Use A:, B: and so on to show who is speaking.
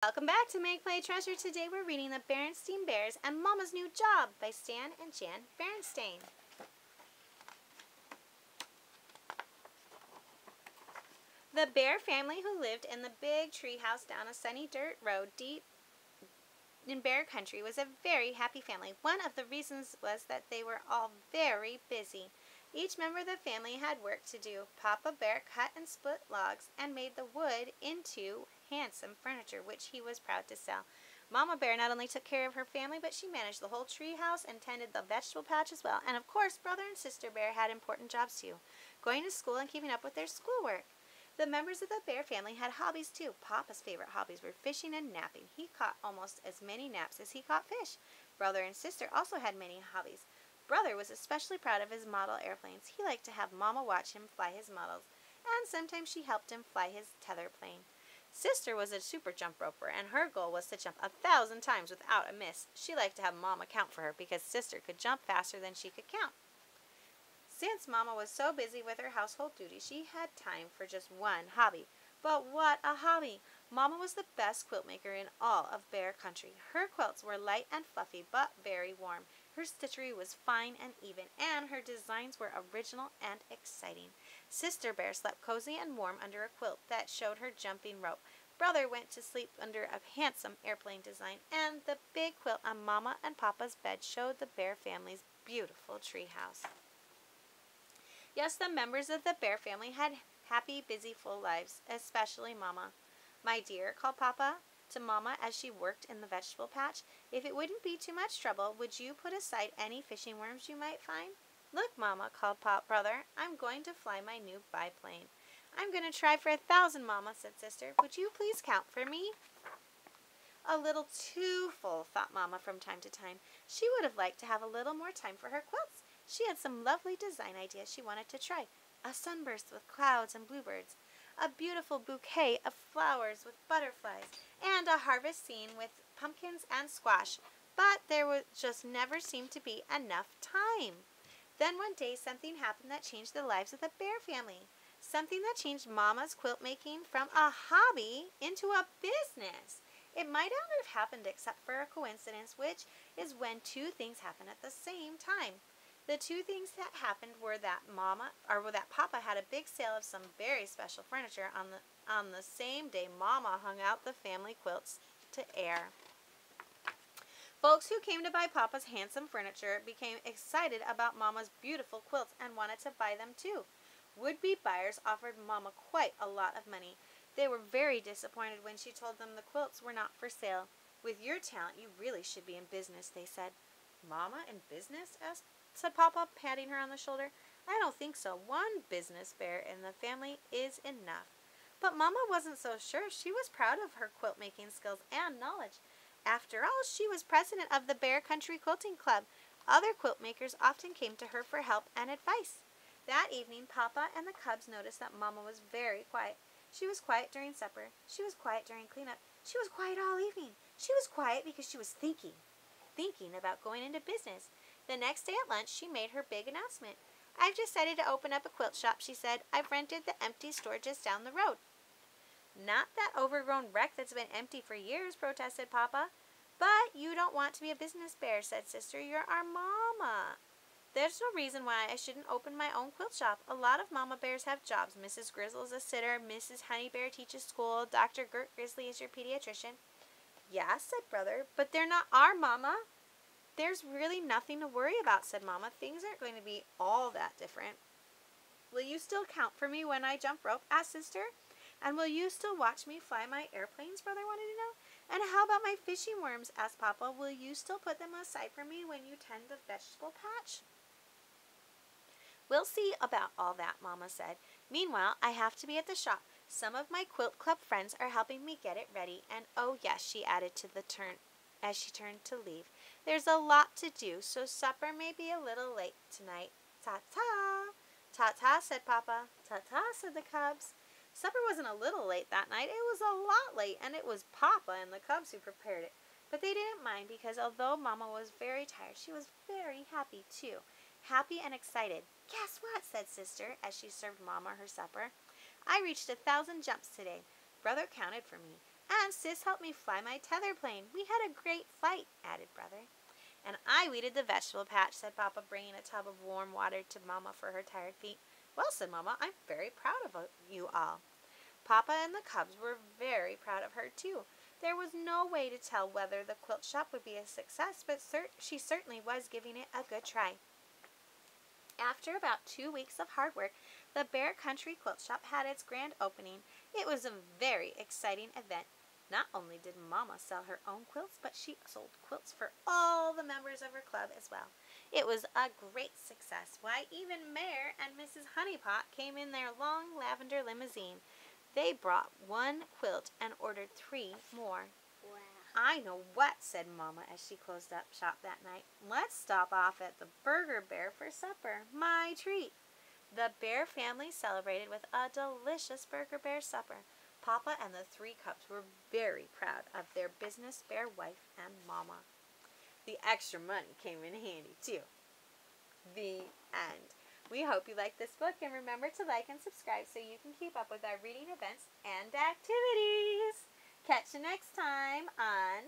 A: Welcome back to Make Play Treasure. Today we're reading The Berenstain Bears and Mama's New Job by Stan and Jan Berenstain. The bear family who lived in the big tree house down a sunny dirt road deep in bear country was a very happy family. One of the reasons was that they were all very busy. Each member of the family had work to do. Papa Bear cut and split logs and made the wood into handsome furniture, which he was proud to sell. Mama Bear not only took care of her family, but she managed the whole tree house and tended the vegetable patch as well. And of course, Brother and Sister Bear had important jobs too, going to school and keeping up with their schoolwork. The members of the bear family had hobbies too. Papa's favorite hobbies were fishing and napping. He caught almost as many naps as he caught fish. Brother and Sister also had many hobbies. Brother was especially proud of his model airplanes. He liked to have Mama watch him fly his models, and sometimes she helped him fly his tether plane. Sister was a super jump roper, and her goal was to jump 1,000 times without a miss. She liked to have Mama count for her because Sister could jump faster than she could count. Since Mama was so busy with her household duties, she had time for just one hobby. But what a hobby! Mama was the best quilt maker in all of Bear Country. Her quilts were light and fluffy, but very warm. Her stitchery was fine and even, and her designs were original and exciting. Sister Bear slept cozy and warm under a quilt that showed her jumping rope. Brother went to sleep under a handsome airplane design, and the big quilt on Mama and Papa's bed showed the Bear family's beautiful treehouse. Yes, the members of the bear family had happy, busy, full lives, especially Mama. "My dear," called Papa to Mama as she worked in the vegetable patch, "if it wouldn't be too much trouble, would you put aside any fishing worms you might find?" "Look, Mama," called Brother, "I'm going to fly my new biplane." "I'm going to try for 1,000, Mama," said Sister. "Would you please count for me?" A little too full, thought Mama from time to time. She would have liked to have a little more time for her quilts. She had some lovely design ideas she wanted to try. A sunburst with clouds and bluebirds, a beautiful bouquet of flowers with butterflies, and a harvest scene with pumpkins and squash. But there would just never seemed to be enough time. Then one day something happened that changed the lives of the bear family. Something that changed Mama's quilt making from a hobby into a business. It might not have happened except for a coincidence, which is when two things happen at the same time. The two things that happened were that Papa had a big sale of some very special furniture on the same day Mama hung out the family quilts to air. Folks who came to buy Papa's handsome furniture became excited about Mama's beautiful quilts and wanted to buy them too. Would-be buyers offered Mama quite a lot of money. They were very disappointed when she told them the quilts were not for sale. "With your talent, you really should be in business," they said. "Mama, in business?" said Papa, patting her on the shoulder. "I don't think so. One business bear in the family is enough." But Mama wasn't so sure. She was proud of her quilt making skills and knowledge. After all, she was president of the Bear Country Quilting Club. Other quilt makers often came to her for help and advice. That evening, Papa and the cubs noticed that Mama was very quiet. She was quiet during supper. She was quiet during cleanup. She was quiet all evening. She was quiet because she was thinking about going into business. The next day at lunch, she made her big announcement. "I've decided to open up a quilt shop," she said. "I've rented the empty store just down the road." "Not that overgrown wreck that's been empty for years," protested Papa. "But you don't want to be a business bear," said Sister. "You're our Mama." "There's no reason why I shouldn't open my own quilt shop. A lot of Mama Bears have jobs. Mrs. Grizzle is a sitter. Mrs. Honey Bear teaches school. Dr. Gert Grizzly is your pediatrician." "Yeah," said Brother, "but they're not our Mama." "There's really nothing to worry about," said Mama. "Things aren't going to be all that different." "Will you still count for me when I jump rope?" asked Sister. "And will you still watch me fly my airplanes?" Brother wanted to know. "And how about my fishing worms?" asked Papa. "Will you still put them aside for me when you tend the vegetable patch?" "We'll see about all that," Mama said. "Meanwhile, I have to be at the shop. Some of my quilt club friends are helping me get it ready. And oh yes," she added as she turned to leave, "there's a lot to do, so supper may be a little late tonight. Ta-ta!" "Ta-ta," said Papa. "Ta-ta," said the cubs. Supper wasn't a little late that night. It was a lot late, and it was Papa and the cubs who prepared it. But they didn't mind because although Mama was very tired, she was very happy too. Happy and excited. "Guess what?" said Sister as she served Mama her supper. "I reached 1,000 jumps today. Brother counted for me. And Sis helped me fly my tether plane. We had a great flight, added Brother. And I weeded the vegetable patch, said Papa, bringing a tub of warm water to Mama for her tired feet. Well, said Mama, I'm very proud of you all. Papa and the cubs were very proud of her, too. There was no way to tell whether the quilt shop would be a success, but she certainly was giving it a good try. After about 2 weeks of hard work, the Bear Country Quilt Shop had its grand opening. It was a very exciting event. Not only did Mama sell her own quilts, but she sold quilts for all the members of her club as well. It was a great success. Why, even Mayor and Mrs. Honeypot came in their long lavender limousine. They brought 1 quilt and ordered 3 more.
B: Wow.
A: I know what, said Mama as she closed up shop that night. Let's stop off at the Burger Bear for supper. My treat. The Bear family celebrated with a delicious Burger Bear supper. Papa and the 3 cubs were very proud of their business bear wife and Mama. The extra money came in handy, too. The end. We hope you like this book, and remember to like and subscribe so you can keep up with our reading events and activities. Catch you next time on